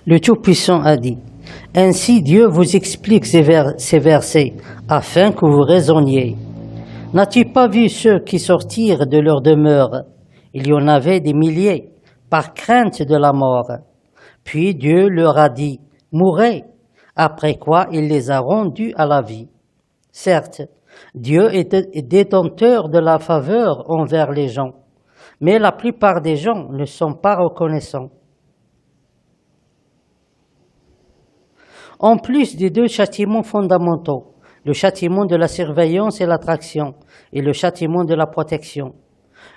Le Tout-Puissant a dit: « Ainsi Dieu vous explique ces versets, afin que vous raisonniez. N'as-tu pas vu ceux qui sortirent de leur demeure? Il y en avait des milliers, par crainte de la mort. Puis Dieu leur a dit: Mourez, après quoi il les a rendus à la vie. Certes, Dieu est détenteur de la faveur envers les gens, mais la plupart des gens ne sont pas reconnaissants. En plus des deux châtiments fondamentaux, le châtiment de la surveillance et l'attraction, et le châtiment de la protection.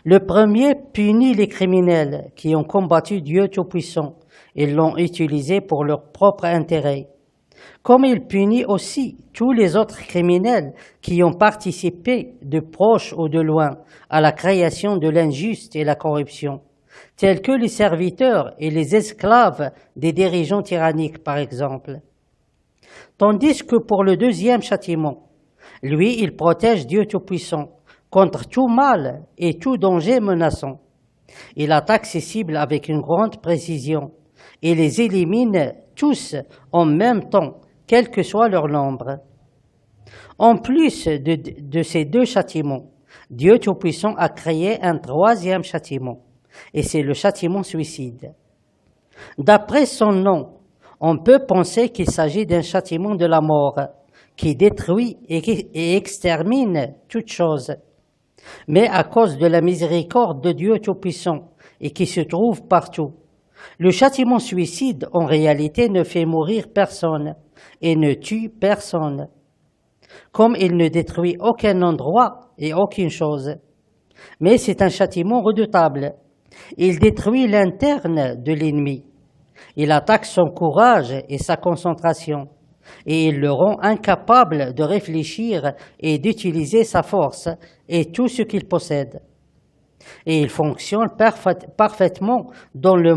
Le premier punit les criminels qui ont combattu Dieu Tout-Puissant et l'ont utilisé pour leur propre intérêt, comme il punit aussi tous les autres criminels qui ont participé, de proche ou de loin, à la création de l'injuste et la corruption, tels que les serviteurs et les esclaves des dirigeants tyranniques, par exemple. Tandis que pour le deuxième châtiment, lui, il protège Dieu Tout-Puissant contre tout mal et tout danger menaçant. Il attaque ses cibles avec une grande précision et les élimine tous en même temps, quel que soit leur nombre. En plus de ces deux châtiments, Dieu Tout-Puissant a créé un troisième châtiment, et c'est le châtiment suicide. D'après son nom, on peut penser qu'il s'agit d'un châtiment de la mort qui détruit et extermine toute chose. Mais à cause de la miséricorde de Dieu Tout-Puissant et qui se trouve partout, le châtiment suicide en réalité ne fait mourir personne et ne tue personne, comme il ne détruit aucun endroit et aucune chose. Mais c'est un châtiment redoutable. Il détruit l'interne de l'ennemi. Il attaque son courage et sa concentration, et il le rend incapable de réfléchir et d'utiliser sa force et tout ce qu'il possède. Et il fonctionne parfaitement dans le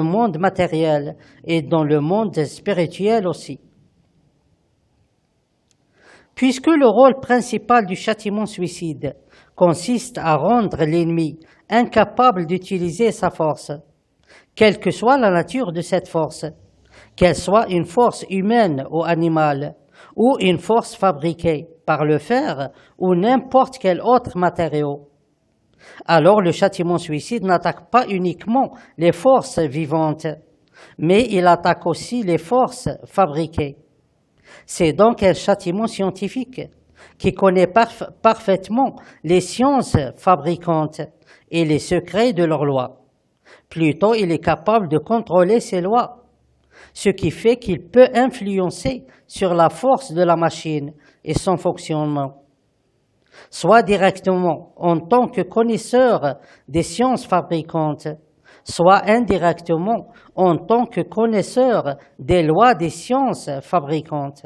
monde matériel et dans le monde spirituel aussi. Puisque le rôle principal du châtiment suicide consiste à rendre l'ennemi incapable d'utiliser sa force, quelle que soit la nature de cette force, qu'elle soit une force humaine ou animale, ou une force fabriquée par le fer ou n'importe quel autre matériau, alors le châtiment suicide n'attaque pas uniquement les forces vivantes, mais il attaque aussi les forces fabriquées. C'est donc un châtiment scientifique qui connaît parfaitement les sciences fabricantes et les secrets de leurs lois. Plutôt, il est capable de contrôler ces lois, ce qui fait qu'il peut influencer sur la force de la machine et son fonctionnement, soit directement en tant que connaisseur des sciences fabricantes, soit indirectement en tant que connaisseur des lois des sciences fabricantes.